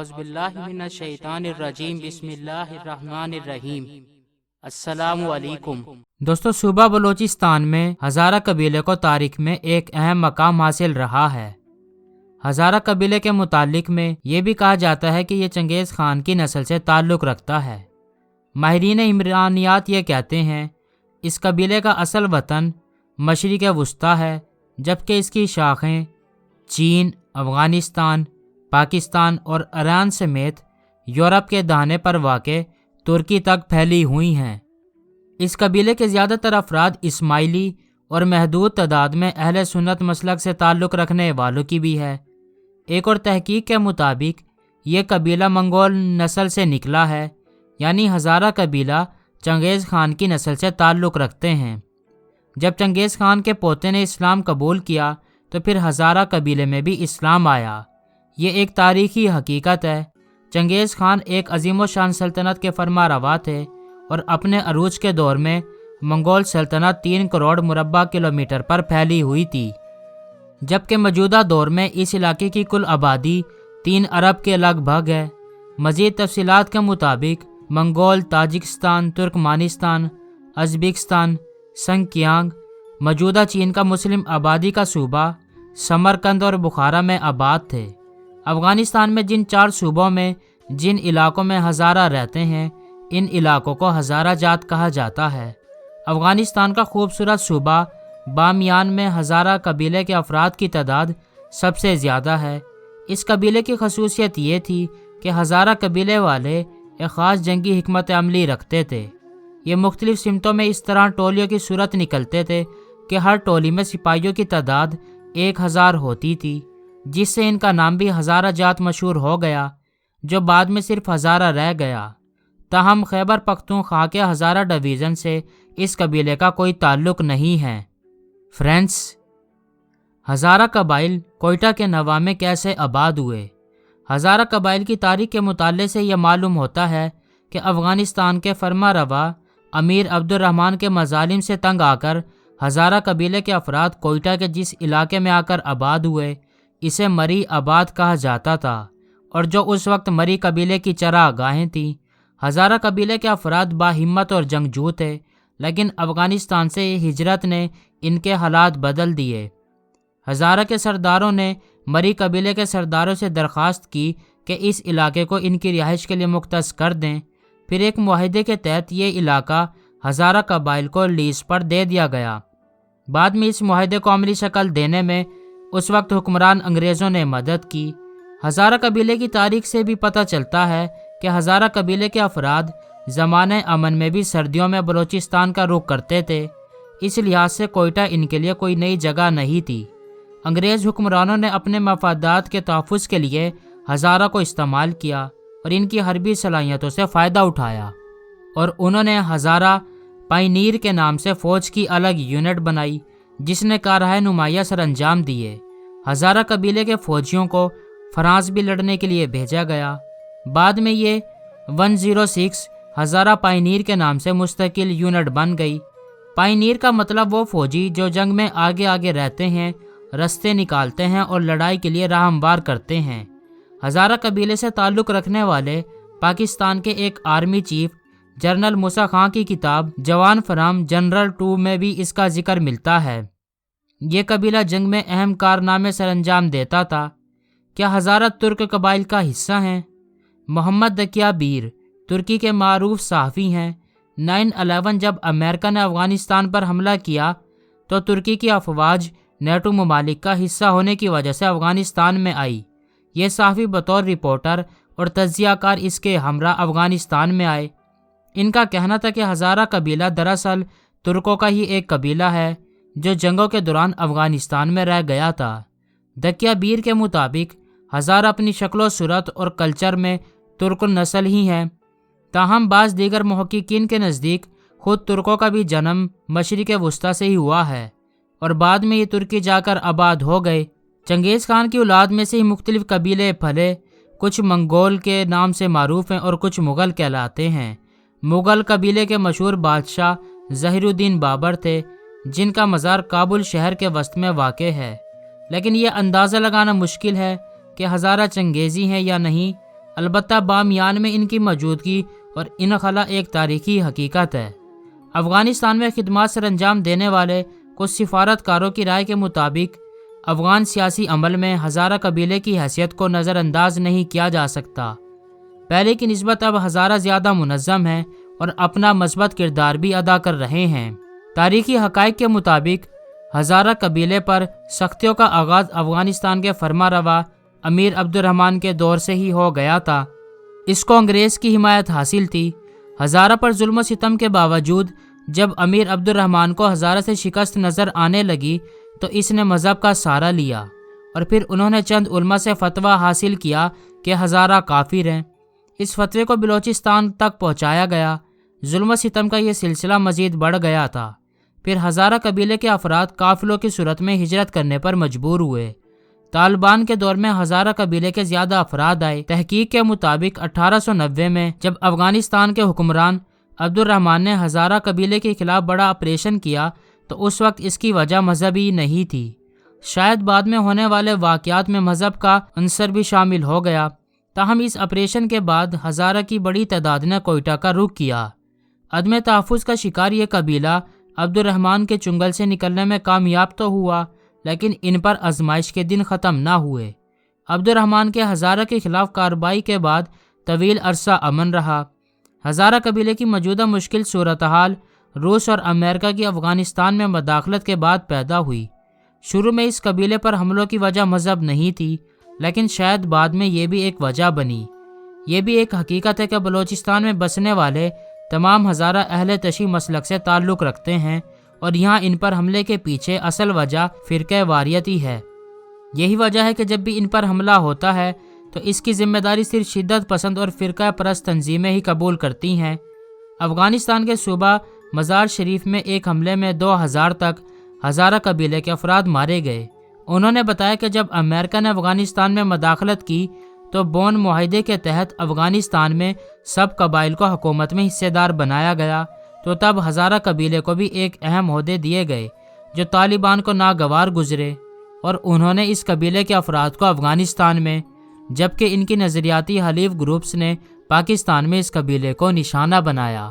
اعوذ باللہ من الشیطان الرجیم بسم اللہ الرحمن الرحیم السلام علیکم۔ دوستو، صوبہ بلوچستان میں ہزارہ قبیلے کو تاریخ میں ایک اہم مقام حاصل رہا ہے۔ ہزارہ قبیلے کے متعلق میں یہ بھی کہا جاتا ہے کہ یہ چنگیز خان کی نسل سے تعلق رکھتا ہے۔ ماہرین عمرانیات یہ کہتے ہیں اس قبیلے کا اصل وطن مشرق وسطیٰ ہے، جبکہ اس کی شاخیں چین، افغانستان، پاکستان اور ایران سمیت یورپ کے دہانے پر واقع ترکی تک پھیلی ہوئی ہیں۔ اس قبیلے کے زیادہ تر افراد اسماعیلی اور محدود تعداد میں اہل سنت مسلک سے تعلق رکھنے والوں کی بھی ہے۔ ایک اور تحقیق کے مطابق یہ قبیلہ منگول نسل سے نکلا ہے، یعنی ہزارہ قبیلہ چنگیز خان کی نسل سے تعلق رکھتے ہیں۔ جب چنگیز خان کے پوتے نے اسلام قبول کیا تو پھر ہزارہ قبیلے میں بھی اسلام آیا۔ یہ ایک تاریخی حقیقت ہے۔ چنگیز خان ایک عظیم و شان سلطنت کے فرما روا تھے اور اپنے عروج کے دور میں منگول سلطنت 3 کروڑ مربع کلومیٹر پر پھیلی ہوئی تھی، جبکہ موجودہ دور میں اس علاقے کی کل آبادی 3 ارب کے لگ بھگ ہے۔ مزید تفصیلات کے مطابق Mongol Tajikistan, Turkmenistan, Uzbekistan, Sinkiang, موجودہ چین کا مسلم آبادی کا صوبہ، سمرقند اور بخارا میں آباد تھے۔ افغانستان میں جن 4 صوبوں میں جن علاقوں میں ہزارہ رہتے ہیں، ان علاقوں کو ہزارہ جات کہا جاتا ہے۔ افغانستان کا خوبصورت صوبہ بامیان میں ہزارہ قبیلے کے افراد کی تعداد سب سے زیادہ ہے۔ اس قبیلے کی خصوصیت یہ تھی کہ ہزارہ قبیلے والے ایک خاص جنگی حکمت عملی رکھتے تھے۔ یہ مختلف سمتوں میں اس طرح ٹولیوں کی صورت نکلتے تھے کہ ہر ٹولی میں سپاہیوں کی تعداد 1000 ہوتی تھی، جس سے ان کا نام بھی ہزارہ جات مشہور ہو گیا، جو بعد میں صرف ہزارہ رہ گیا۔ تاہم خیبر پختونخوا کے ہزارہ ڈویژن سے اس قبیلے کا کوئی تعلق نہیں ہے۔ فرینڈز، ہزارہ قبائل کوئٹہ کے نواح میں کیسے آباد ہوئے؟ ہزارہ قبائل کی تاریخ کے مطالعے سے یہ معلوم ہوتا ہے کہ افغانستان کے فرما روا امیر عبد الرحمن کے مظالم سے تنگ آ کر ہزارہ قبیلے کے افراد کوئٹہ کے جس علاقے میں آ کر آباد ہوئے، اسے مری آباد کہا جاتا تھا، اور جو اس وقت مری قبیلے کی چرا گاہیں تھیں۔ ہزارہ قبیلے کے افراد باہمت اور جنگجو تھے، لیکن افغانستان سے ہجرت نے ان کے حالات بدل دیے۔ ہزارہ کے سرداروں نے مری قبیلے کے سرداروں سے درخواست کی کہ اس علاقے کو ان کی رہائش کے لیے مختص کر دیں۔ پھر ایک معاہدے کے تحت یہ علاقہ ہزارہ قبائل کو لیز پر دے دیا گیا۔ بعد میں اس معاہدے کو عملی شکل دینے میں اس وقت حکمران انگریزوں نے مدد کی۔ ہزارہ قبیلے کی تاریخ سے بھی پتہ چلتا ہے کہ ہزارہ قبیلے کے افراد زمانۂ امن میں بھی سردیوں میں بلوچستان کا رخ کرتے تھے، اس لحاظ سے کوئٹہ ان کے لیے کوئی نئی جگہ نہیں تھی۔ انگریز حکمرانوں نے اپنے مفادات کے تحفظ کے لیے ہزارہ کو استعمال کیا اور ان کی حربی صلاحیتوں سے فائدہ اٹھایا، اور انہوں نے ہزارہ پائنیر کے نام سے فوج کی الگ یونٹ بنائی، جس نے کارہائے نمایاں سر انجام دیے۔ ہزارہ قبیلے کے فوجیوں کو فرانس بھی لڑنے کے لیے بھیجا گیا۔ بعد میں یہ 106 ہزارہ پائنیر کے نام سے مستقل یونٹ بن گئی۔ پائنیر کا مطلب وہ فوجی جو جنگ میں آگے آگے رہتے ہیں، رستے نکالتے ہیں اور لڑائی کے لیے راہ ہموار کرتے ہیں۔ ہزارہ قبیلے سے تعلق رکھنے والے پاکستان کے ایک آرمی چیف جنرل موسیٰ خان کی کتاب جوان فرام جنرل ٹو میں بھی اس کا ذکر ملتا ہے۔ یہ قبیلہ جنگ میں اہم کارنامے سر انجام دیتا تھا۔ کیا ہزارہ ترک قبائل کا حصہ ہیں؟ محمد دکیا بیر ترکی کے معروف صحافی ہیں۔ 9/11 جب امریکہ نے افغانستان پر حملہ کیا تو ترکی کی افواج نیٹو ممالک کا حصہ ہونے کی وجہ سے افغانستان میں آئی۔ یہ صحافی بطور رپورٹر اور تجزیہ کار اس کے ہمراہ افغانستان میں آئے۔ ان کا کہنا تھا کہ ہزارہ قبیلہ دراصل ترکوں کا ہی ایک قبیلہ ہے جو جنگوں کے دوران افغانستان میں رہ گیا تھا۔ دکیا بیر کے مطابق ہزارہ اپنی شکل و صورت اور کلچر میں ترک نسل ہی ہیں، تاہم بعض دیگر محققین کے نزدیک خود ترکوں کا بھی جنم مشرق وسطیٰ سے ہی ہوا ہے اور بعد میں یہ ترکی جا کر آباد ہو گئے۔ چنگیز خان کی اولاد میں سے ہی مختلف قبیلے پھلے، کچھ منگول کے نام سے معروف ہیں اور کچھ مغل کہلاتے ہیں۔ مغل قبیلے کے مشہور بادشاہ ظہیر الدین بابر تھے، جن کا مزار کابل شہر کے وسط میں واقع ہے، لیکن یہ اندازہ لگانا مشکل ہے کہ ہزارہ چنگیزی ہیں یا نہیں۔ البتہ بامیان میں ان کی موجودگی اور انخلا ایک تاریخی حقیقت ہے۔ افغانستان میں خدمات سر انجام دینے والے کچھ سفارتکاروں کی رائے کے مطابق افغان سیاسی عمل میں ہزارہ قبیلے کی حیثیت کو نظر انداز نہیں کیا جا سکتا۔ پہلے کی نسبت اب ہزارہ زیادہ منظم ہیں اور اپنا مثبت کردار بھی ادا کر رہے ہیں۔ تاریخی حقائق کے مطابق ہزارہ قبیلے پر سختیوں کا آغاز افغانستان کے فرما روا امیر عبد الرحمن کے دور سے ہی ہو گیا تھا۔ اس کو انگریز کی حمایت حاصل تھی۔ ہزارہ پر ظلم و ستم کے باوجود جب امیر عبد الرحمن کو ہزارہ سے شکست نظر آنے لگی تو اس نے مذہب کا سہارا لیا اور پھر انہوں نے چند علماء سے فتویٰ حاصل کیا کہ ہزارہ کافر ہیں۔ اس فتوے کو بلوچستان تک پہنچایا گیا۔ ظلم و ستم کا یہ سلسلہ مزید بڑھ گیا تھا۔ پھر ہزارہ قبیلے کے افراد قافلوں کی صورت میں ہجرت کرنے پر مجبور ہوئے۔ طالبان کے دور میں ہزارہ قبیلے کے زیادہ افراد آئے۔ تحقیق کے مطابق 1890 میں جب افغانستان کے حکمران عبد الرحمن نے ہزارہ قبیلے کے خلاف بڑا آپریشن کیا تو اس وقت اس کی وجہ مذہبی نہیں تھی، شاید بعد میں ہونے والے واقعات میں مذہب کا عنصر بھی شامل ہو گیا۔ تاہم اس آپریشن کے بعد ہزارہ کی بڑی تعداد نے کوئٹہ کا رخ کیا۔ عدم تحفظ کا شکار یہ قبیلہ عبد الرحمن کے چنگل سے نکلنے میں کامیاب تو ہوا، لیکن ان پر آزمائش کے دن ختم نہ ہوئے۔ عبد الرحمن کے ہزارہ کے خلاف کارروائی کے بعد طویل عرصہ امن رہا۔ ہزارہ قبیلے کی موجودہ مشکل صورتحال روس اور امریکہ کی افغانستان میں مداخلت کے بعد پیدا ہوئی۔ شروع میں اس قبیلے پر حملوں کی وجہ مذہب نہیں تھی، لیکن شاید بعد میں یہ بھی ایک وجہ بنی۔ یہ بھی ایک حقیقت ہے کہ بلوچستان میں بسنے والے تمام ہزارہ اہل تشیع مسلک سے تعلق رکھتے ہیں اور یہاں ان پر حملے کے پیچھے اصل وجہ فرقہ واریت ہی ہے۔ یہی وجہ ہے کہ جب بھی ان پر حملہ ہوتا ہے تو اس کی ذمہ داری صرف شدت پسند اور فرقہ پرست تنظیمیں ہی قبول کرتی ہیں۔ افغانستان کے صوبہ مزار شریف میں ایک حملے میں 2000 تک ہزارہ قبیلے کے افراد مارے گئے۔ انہوں نے بتایا کہ جب امریکہ نے افغانستان میں مداخلت کی تو بون معاہدے کے تحت افغانستان میں سب قبائل کو حکومت میں حصے دار بنایا گیا، تو تب ہزارہ قبیلے کو بھی ایک اہم عہدے دیے گئے جو طالبان کو ناگوار گزرے، اور انہوں نے اس قبیلے کے افراد کو افغانستان میں، جبکہ ان کی نظریاتی حلیف گروپس نے پاکستان میں اس قبیلے کو نشانہ بنایا۔